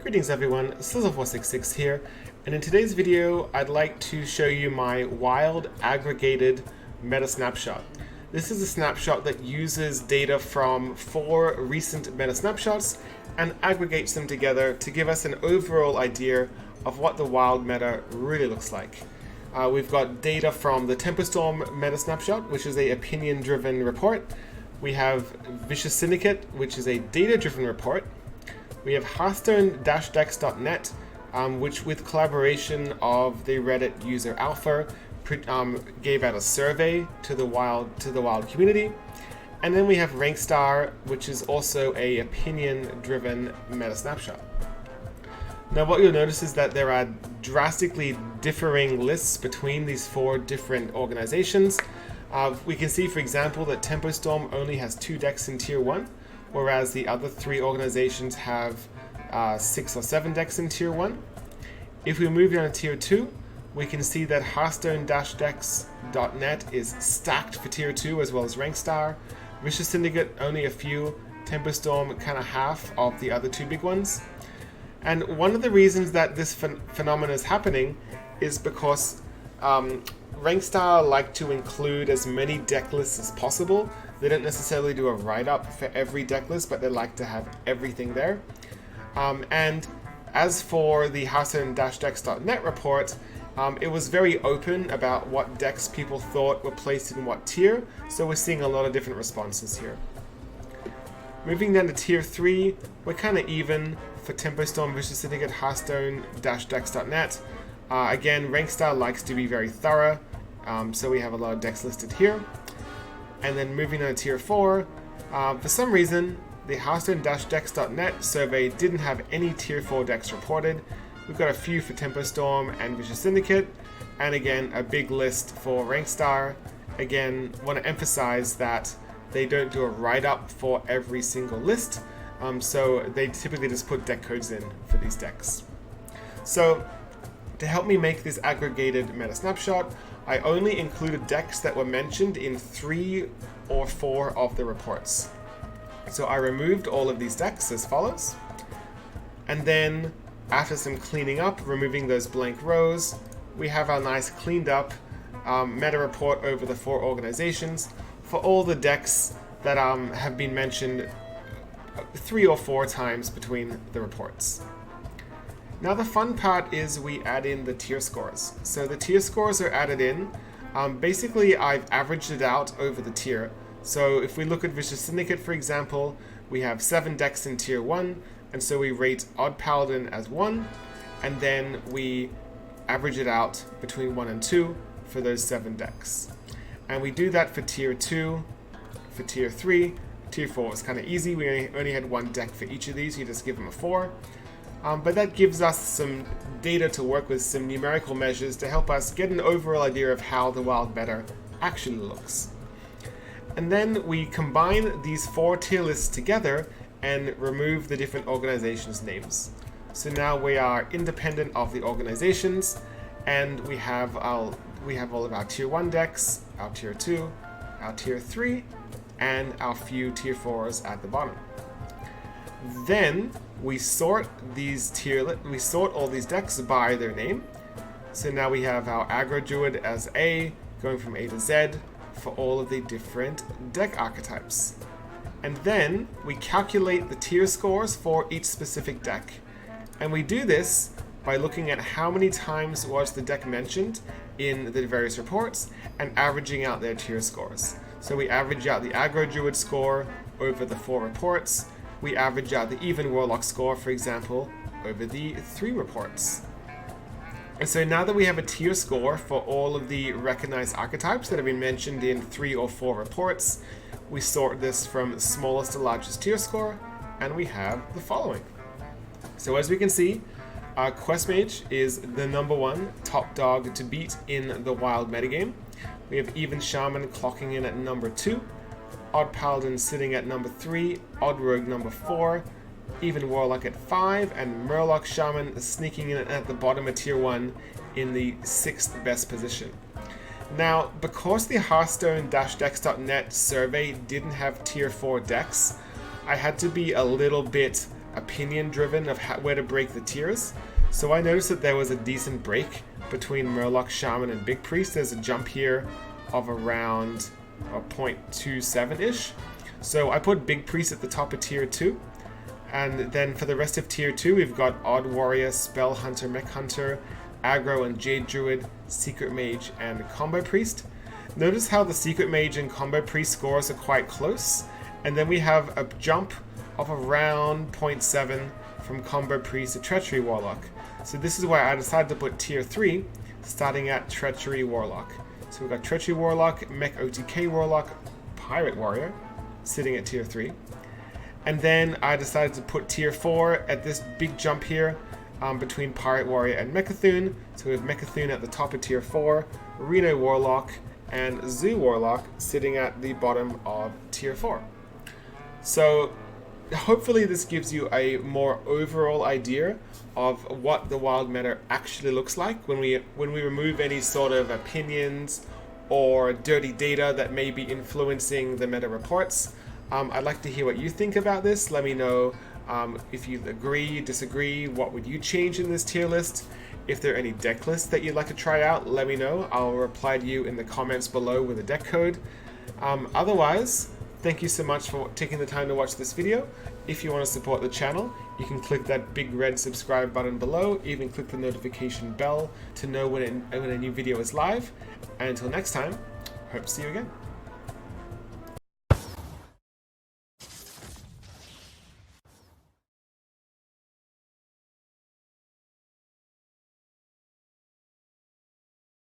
Greetings everyone, Sizzle466 here, and in today's video I'd like to show you my Wild Aggregated Meta Snapshot. This is a snapshot that uses data from 4 recent meta snapshots and aggregates them together to give us an overall idea of what the wild meta really looks like. We've got data from the Temperstorm meta snapshot, which is a opinion-driven report. We have Vicious Syndicate, which is a data-driven report. We have Hearthstone-Decks.net, which with collaboration of the Reddit user Alpha gave out a survey to the wild community. And then we have Rankstar, which is also a opinion-driven meta snapshot. Now what you'll notice is that there are drastically differing lists between these 4 different organizations. We can see, for example, that Temperstorm only has 2 decks in Tier 1, whereas the other 3 organizations have 6 or 7 decks in Tier 1. If we move down to Tier 2, we can see that Hearthstone-Decks.net is stacked for Tier 2 as well as Rankstar. Vicious Syndicate only a few, Temperstorm kind of half of the other 2 big ones. And one of the reasons that this phenomenon is happening is because Rankstar like to include as many deck lists as possible. They don't necessarily do a write-up for every deck list, but they like to have everything there. And as for the Hearthstone-Decks.net report, it was very open about what decks people thought were placed in what tier, so we're seeing a lot of different responses here. Moving down to Tier 3, we're kind of even for Temperstorm, Vicious Syndicate, Hearthstone-Decks.net. Again, Rankstar likes to be very thorough, so we have a lot of decks listed here. And then moving on to Tier 4, for some reason, the Hearthstone-Decks.net survey didn't have any Tier 4 decks reported. We've got a few for Temperstorm and Vicious Syndicate, and again, a big list for Rankstar. Again, want to emphasize that they don't do a write-up for every single list, so they typically just put deck codes in for these decks. So, to help me make this aggregated meta snapshot, I only included decks that were mentioned in 3 or 4 of the reports. So I removed all of these decks as follows, and then after some cleaning up, removing those blank rows, we have our nice cleaned up meta report over the 4 organizations for all the decks that have been mentioned 3 or 4 times between the reports. Now the fun part is we add in the tier scores. So the tier scores are added in. Basically, I've averaged it out over the tier. So if we look at Vicious Syndicate, for example, we have 7 decks in Tier 1, and so we rate Odd Paladin as 1, and then we average it out between 1 and 2 for those 7 decks. And we do that for Tier 2, for Tier 3, Tier 4 is kind of easy. We only had 1 deck for each of these, you just give them a 4. But that gives us some data to work with, some numerical measures to help us get an overall idea of how the wild meta actually looks. And then we combine these 4 tier lists together and remove the different organizations' names. So now we are independent of the organizations, and we have all of our Tier 1 decks, our Tier 2, our Tier 3, and our few Tier 4s at the bottom. Then we sort all these decks by their name. So now we have our Aggro Druid as A, going from A to Z, for all of the different deck archetypes. And then we calculate the tier scores for each specific deck. And we do this by looking at how many times was the deck mentioned in the various reports and averaging out their tier scores. So we average out the Aggro Druid score over the 4 reports. We average out the Even Warlock score, for example, over the 3 reports. And so now that we have a tier score for all of the recognized archetypes that have been mentioned in 3 or 4 reports, we sort this from smallest to largest tier score, and we have the following. So as we can see, Quest Mage is the #1 top dog to beat in the wild metagame. We have Even Shaman clocking in at number 2, Odd Paladin sitting at number 3, Odd Rogue number 4, Even Warlock at 5, and Murloc Shaman sneaking in at the bottom of Tier 1 in the 6th best position. Now, because the Hearthstone-Decks.net survey didn't have Tier 4 decks, I had to be a little bit opinion driven of where to break the tiers. So I noticed that there was a decent break between Murloc Shaman and Big Priest. There's a jump here of around 0.27-ish. So I put Big Priest at the top of tier 2. And then for the rest of tier 2, we've got Odd Warrior, Spell Hunter, Mech Hunter, Aggro and Jade Druid, Secret Mage, and Combo Priest. Notice how the Secret Mage and Combo Priest scores are quite close. And then we have a jump of around 0.7 from Combo Priest to Treachery Warlock. So this is why I decided to put tier 3, starting at Treachery Warlock. So we've got Treachery Warlock, Mech OTK Warlock, Pirate Warrior, sitting at tier 3. And then I decided to put tier 4 at this big jump here between Pirate Warrior and Mecha'thun. So we have Mecha'thun at the top of tier 4, Reno Warlock, and Zoo Warlock sitting at the bottom of tier 4. So hopefully this gives you a more overall idea of what the wild meta actually looks like when we remove any sort of opinions or dirty data that may be influencing the meta reports. I'd like to hear what you think about this. Let me know if you agree, disagree, what would you change in this tier list. If there are any deck lists that you'd like to try out, let me know. I'll reply to you in the comments below with a deck code. Otherwise, thank you so much for taking the time to watch this video. If you want to support the channel, you can click that big red subscribe button below, even click the notification bell to know when a new video is live. And until next time, hope to see you again.